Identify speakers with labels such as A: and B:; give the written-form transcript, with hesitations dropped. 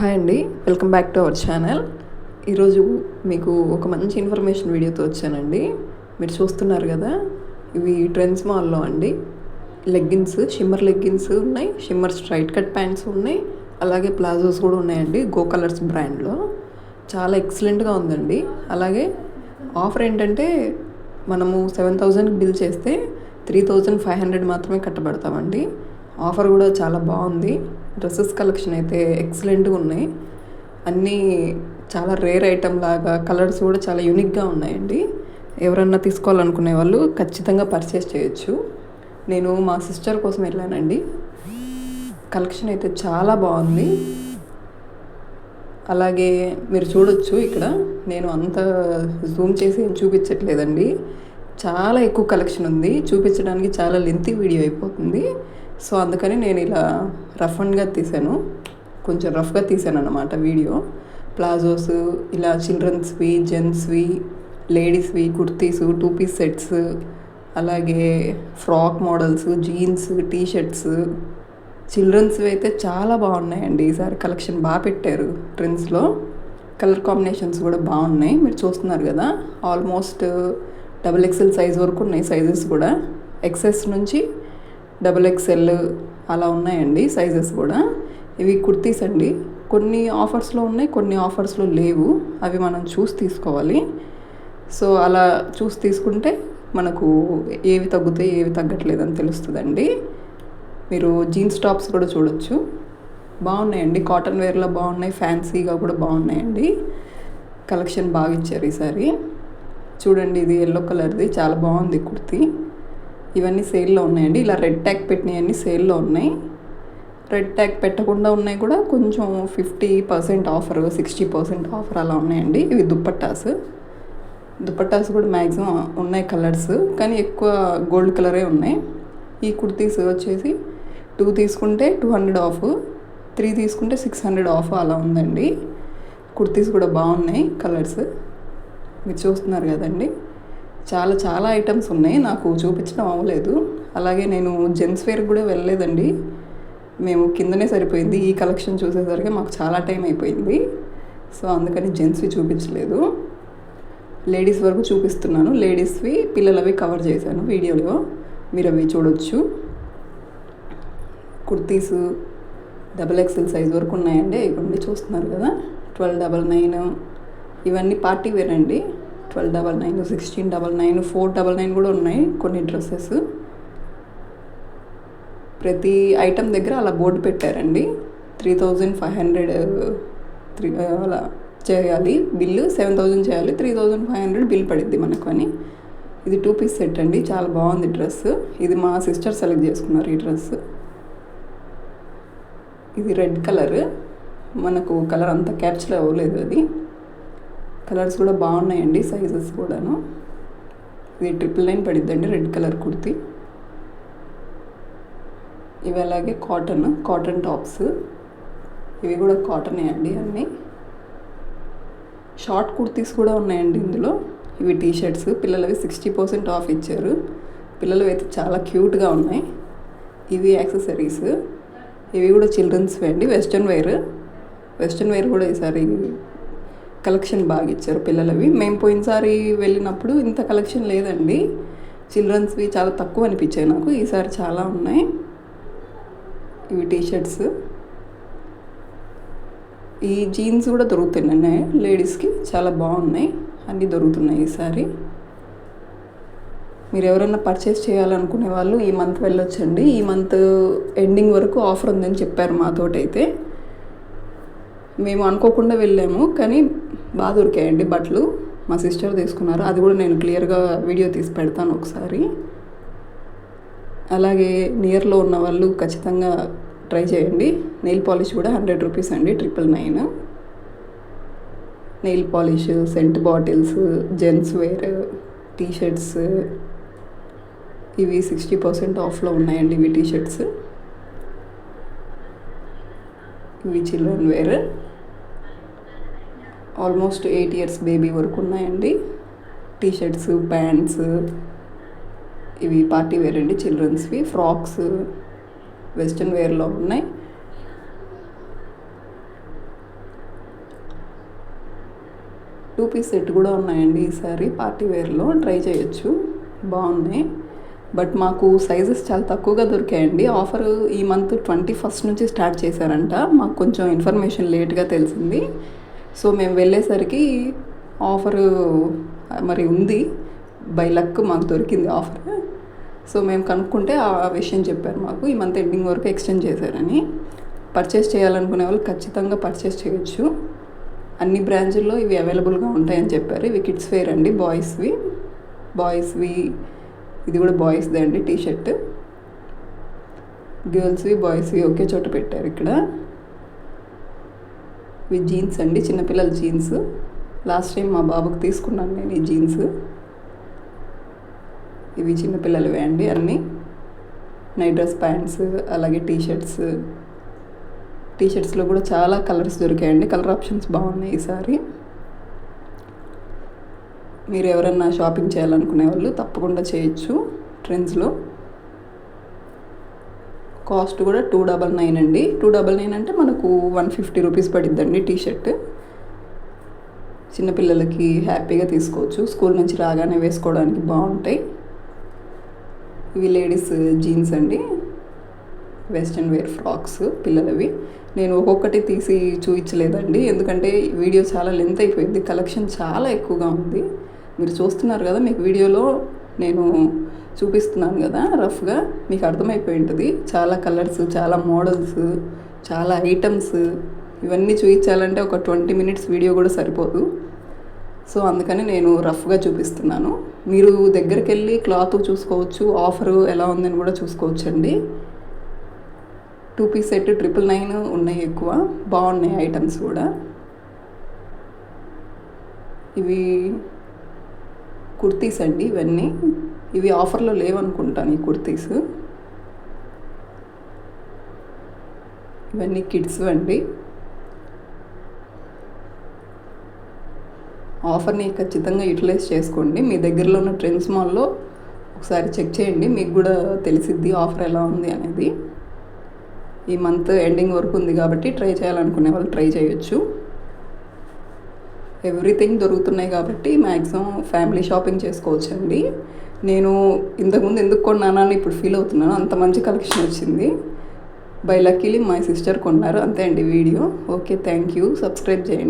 A: Hi అండి, welcome back to our channel. ఈరోజు మీకు ఒక మంచి ఇన్ఫర్మేషన్ వీడియోతో వచ్చానండి. మీరు చూస్తున్నారు కదా, ఇవి ట్రెండ్స్ మాల్లో అండి లెగ్గిన్స్, షిమ్మర్ లెగ్గిన్స్ ఉన్నాయి, షిమ్మర్ స్ట్రైట్ కట్ ప్యాంట్స్ ఉన్నాయి, అలాగే ప్లాజోస్ కూడా ఉన్నాయండి గో కలర్స్ బ్రాండ్లో. చాలా ఎక్సలెంట్గా ఉందండి. అలాగే ఆఫర్ ఏంటంటే మనము 7,000 బిల్ చేస్తే 3,500 మాత్రమే కట్టబడతామండి. ఆఫర్ కూడా చాలా బాగుంది. డ్రెస్సెస్ కలెక్షన్ అయితే ఎక్సలెంట్గా ఉన్నాయి. అన్నీ చాలా రేర్ ఐటమ్ లాగా, కలర్స్ కూడా చాలా యూనిక్గా ఉన్నాయండి. ఎవరన్నా తీసుకోవాలనుకునే వాళ్ళు ఖచ్చితంగా పర్చేస్ చేయొచ్చు. నేను మా సిస్టర్ కోసం వెళ్ళానండి. కలెక్షన్ అయితే చాలా బాగుంది. అలాగే మీరు చూడొచ్చు, ఇక్కడ నేను అంత జూమ్ చేసి ఏం చూపించట్లేదండి. చాలా ఎక్కువ కలెక్షన్ ఉంది, చూపించడానికి చాలా లెంతీ వీడియో అయిపోతుంది. సో అందుకని నేను ఇలా కొంచెం రఫ్గా తీసాను అన్నమాట వీడియో. ప్లాజోస్, ఇలా చిల్డ్రన్స్వి, జెంట్స్వి, లేడీస్వి, కుర్తీసు, 2 పీస్ సెట్స్, అలాగే frock models, jeans, T shirts. చిల్డ్రన్స్వి అయితే చాలా బాగున్నాయండి. ఈసారి కలెక్షన్ బాగా పెట్టారు ట్రెండ్స్లో. కలర్ కాంబినేషన్స్ కూడా బాగున్నాయి, మీరు చూస్తున్నారు కదా. ఆల్మోస్ట్ XXL సైజ్ వరకు ఉన్నాయి సైజెస్ కూడా. XS నుంచి XXL అలా ఉన్నాయండి సైజెస్ కూడా. ఇవి కుర్తీస్ అండి. కొన్ని ఆఫర్స్లో ఉన్నాయి, కొన్ని ఆఫర్స్లో లేవు. అవి మనం చూసి తీసుకోవాలి. సో అలా చూసి తీసుకుంటే మనకు ఏవి తగ్గుతాయి, ఏవి తగ్గట్లేదు అని తెలుస్తుందండి. మీరు జీన్స్ టాప్స్ కూడా చూడొచ్చు, బాగున్నాయండి. కాటన్ వేర్లో బాగున్నాయి, ఫ్యాన్సీగా కూడా బాగున్నాయండి. కలెక్షన్ బాగా ఇచ్చారు ఈసారి. చూడండి, ఇది ఎల్లో కలర్ది చాలా బాగుంది కుర్తీ. ఇవన్నీ సేల్లో ఉన్నాయండి. ఇలా రెడ్ ట్యాగ్ పెట్టినవన్నీ సేల్లో ఉన్నాయి. రెడ్ ట్యాగ్ పెట్టకుండా ఉన్నాయి కూడా కొంచెం 50% ఆఫర్, 60% ఆఫర్ అలా ఉన్నాయండి. ఇవి దుప్పట్టాస్ కూడా మ్యాక్సిమం ఉన్నాయి కలర్స్, కానీ ఎక్కువ గోల్డ్ కలరే ఉన్నాయి. ఈ కుర్తీస్ వచ్చేసి 2 తీసుకుంటే 200 ఆఫ్, 3 తీసుకుంటే 600 ఆఫ్ అలా ఉందండి. కుర్తీస్ కూడా బాగున్నాయి కలర్స్, మీరు చూస్తున్నారు కదండి. చాలా చాలా ఐటమ్స్ ఉన్నాయి, నాకు చూపించడం అవ్వలేదు. అలాగే నేను జెంట్స్ వేర్కి కూడా వెళ్ళలేదండి, మేము కిందనే సరిపోయింది. ఈ కలెక్షన్ చూసేసరికి మాకు చాలా టైం అయిపోయింది. సో అందుకని జెంట్స్వి చూపించలేదు, లేడీస్ వరకు చూపిస్తున్నాను. లేడీస్వి, పిల్లలవి కవర్ చేశాను వీడియోలో, మీరు అవి చూడొచ్చు. కుర్తీస్ XXL సైజ్ వరకు ఉన్నాయండి. ఇవన్నీ చూస్తున్నారు కదా. 1299, ఇవన్నీ పార్టీ వేర్ అండి. 1299, 1699, 499 కూడా ఉన్నాయి కొన్ని డ్రెస్సెస్. ప్రతి ఐటమ్ దగ్గర అలా బోర్డు పెట్టారండి. 3,500 అలా చేయాలి బిల్లు, 7,000 చేయాలి, 3,500 బిల్ పడిద్ది మనకు అని. ఇది 2 పీస్ సెట్ అండి, చాలా బాగుంది డ్రెస్. ఇది మా సిస్టర్ సెలెక్ట్ చేసుకున్నారు ఈ డ్రెస్. ఇది రెడ్ కలర్, మనకు కలర్ అంతా క్యాప్చర్ అవ్వలేదు. అది కలర్స్ కూడా బాగున్నాయండి, సైజెస్ కూడాను. ఇది 999 పడిద్దండి రెడ్ కలర్ కుర్తీ. ఇవి అలాగే కాటన్ టాప్స్, ఇవి కూడా కాటనే అండి అన్నీ. షార్ట్ కుర్తీస్ కూడా ఉన్నాయండి ఇందులో. ఇవి టీ షర్ట్స్, పిల్లలవి 60% ఆఫ్ ఇచ్చారు. పిల్లలవి అయితే చాలా క్యూట్గా ఉన్నాయి. ఇవి యాక్సెసరీస్, ఇవి కూడా చిల్డ్రన్స్వి అండి. వెస్ట్రన్ వేర్ కూడా ఈసారి కలెక్షన్ బాగా ఇచ్చారు పిల్లలవి. మేము పోయినసారి వెళ్ళినప్పుడు ఇంత కలెక్షన్ లేదండి. చిల్డ్రన్స్వి చాలా తక్కువ అనిపించాయి నాకు, ఈసారి చాలా ఉన్నాయి. ఇవి టీ షర్ట్స్. ఈ జీన్స్ కూడా దొరుకుతున్నాయి లేడీస్కి, చాలా బాగున్నాయి. అన్నీ దొరుకుతున్నాయి ఈసారి. మీరు ఎవరైనా పర్చేస్ చేయాలనుకునే వాళ్ళు ఈ మంత్ వెళ్ళొచ్చండి. ఈ మంత్ ఎండింగ్ వరకు ఆఫర్ ఉందని చెప్పారు మాతోటైతే. మేము అనుకోకుండా వెళ్ళాము, కానీ బాగా దొరికాయండి బట్టలు. మా సిస్టర్ తీసుకున్నారు, అది కూడా నేను క్లియర్గా వీడియో తీసి పెడతాను ఒకసారి. అలాగే నియర్లో ఉన్న వాళ్ళు ఖచ్చితంగా ట్రై చేయండి. నెయిల్ పాలిష్ కూడా 100 రూపీస్ అండి, 999. Nail polish, scent bottles, gents wear, T shirts, ఇవి 60% ఆఫ్లో ఉన్నాయండి. ఇవి టీ షర్ట్స్, ఇవి children wear. Almost 8 years baby వరకు ఉన్నాయండి. టీ షర్ట్స్, ప్యాంట్స్, ఇవి పార్టీ వేర్ అండి చిల్డ్రన్స్వి. ఫ్రాక్స్ వెస్ట్రన్ వేర్లో ఉన్నాయి. 2 పీస్ సెట్ కూడా ఉన్నాయండి ఈసారి పార్టీ వేర్లో, ట్రై చేయొచ్చు, బాగున్నాయి. బట్ మాకు సైజెస్ చాలా తక్కువగా దొరికాయండి. ఆఫర్ ఈ మంత్ 21st నుంచి స్టార్ట్ చేశారంట. మాకు కొంచెం ఇన్ఫర్మేషన్ లేట్గా తెలిసింది. సో మేము వెళ్ళేసరికి ఆఫరు మరి ఉంది, బై లక్ మాకు దొరికింది ఆఫర్. సో మేము కనుక్కుంటే ఆ విషయం చెప్పారు మాకు, ఈ మంత్ ఎండింగ్ వరకు ఎక్స్టెండ్ చేశారని. పర్చేస్ చేయాలనుకునే వాళ్ళు ఖచ్చితంగా పర్చేస్ చేయొచ్చు. అన్ని బ్రాంచుల్లో ఇవి అవైలబుల్గా ఉంటాయని చెప్పారు. ఇవి కిడ్స్ వేర్ అండి, బాయ్స్వి. ఇది కూడా బాయ్స్దే అండి టీషర్ట్. గర్ల్స్వి బాయ్స్వి ఒకే చోట పెట్టారు ఇక్కడ. ఇవి జీన్స్ అండి, చిన్నపిల్లల జీన్స్. లాస్ట్ టైం మా బాబుకి తీసుకున్నాను నేను ఈ జీన్స్. ఇవి చిన్నపిల్లలవే అండి అన్నీ. నైట్ డ్రెస్ ప్యాంట్స్, అలాగే టీషర్ట్స్లో కూడా చాలా కలర్స్ దొరికాయండి. కలర్ ఆప్షన్స్ బాగున్నాయి ఈసారి. మీరు ఎవరన్నా షాపింగ్ చేయాలనుకునే వాళ్ళు తప్పకుండా చేయొచ్చు ట్రెండ్స్లో. కాస్ట్ కూడా 299 అండి. 299 అంటే మనకు 150 రూపీస్ పడిద్దండి టీషర్ట్. చిన్నపిల్లలకి హ్యాపీగా తీసుకోవచ్చు, స్కూల్ నుంచి రాగానే వేసుకోవడానికి బాగుంటాయి. ఇవి లేడీస్ జీన్స్ అండి, వెస్ట్రన్ వేర్ ఫ్రాక్స్ పిల్లలవి. నేను ఒక్కొక్కటి తీసి చూపించలేదండి, ఎందుకంటే వీడియో చాలా లెంత్ అయిపోయింది. కలెక్షన్ చాలా ఎక్కువగా ఉంది. మీరు చూస్తున్నారు కదా, మీకు వీడియోలో నేను చూపిస్తున్నాను కదా రఫ్గా, మీకు అర్థమైపోయి ఉంటుంది. చాలా కలర్స్, చాలా మోడల్స్, చాలా ఐటమ్స్. ఇవన్నీ చూపించాలంటే ఒక 20 minutes వీడియో కూడా సరిపోదు. సో అందుకని నేను రఫ్గా చూపిస్తున్నాను. మీరు దగ్గరికి వెళ్ళి క్లాత్ చూసుకోవచ్చు, ఆఫరు ఎలా ఉందని కూడా చూసుకోవచ్చు అండి. 2 పీస్ సెట్ 999 ఉన్నాయి, ఎక్కువ బాగున్నాయి ఐటమ్స్ కూడా. ఇవి కుర్తీస్ అండి ఇవన్నీ. ఇవి ఆఫర్లో లేవనుకుంటాను ఈ కుర్తీస్. ఇవన్నీ కిడ్స్ అండి. ఆఫర్ని ఖచ్చితంగా యూటిలైజ్ చేసుకోండి. మీ దగ్గరలో ఉన్న ట్రెండ్స్ మాల్లో ఒకసారి చెక్ చేయండి, మీకు కూడా తెలిసిద్ది ఆఫర్ ఎలా ఉంది అనేది. ఈ మంత్ ఎండింగ్ వరకు ఉంది కాబట్టి ట్రై చేయాలనుకునే వాళ్ళు ట్రై చేయొచ్చు. ఎవ్రీథింగ్ దొరుకుతున్నాయి కాబట్టి మ్యాక్సిమం ఫ్యామిలీ షాపింగ్ చేసుకోవచ్చండి. నేను ఇంతకుముందు ఎందుకు కొన్నానా అని ఇప్పుడు ఫీల్ అవుతున్నాను, అంత మంచి కలెక్షన్ వచ్చింది. బై లక్కీలీ మై సిస్టర్ కొన్నారు, అంతే అండి video. Okay, thank you. Subscribe చేయండి.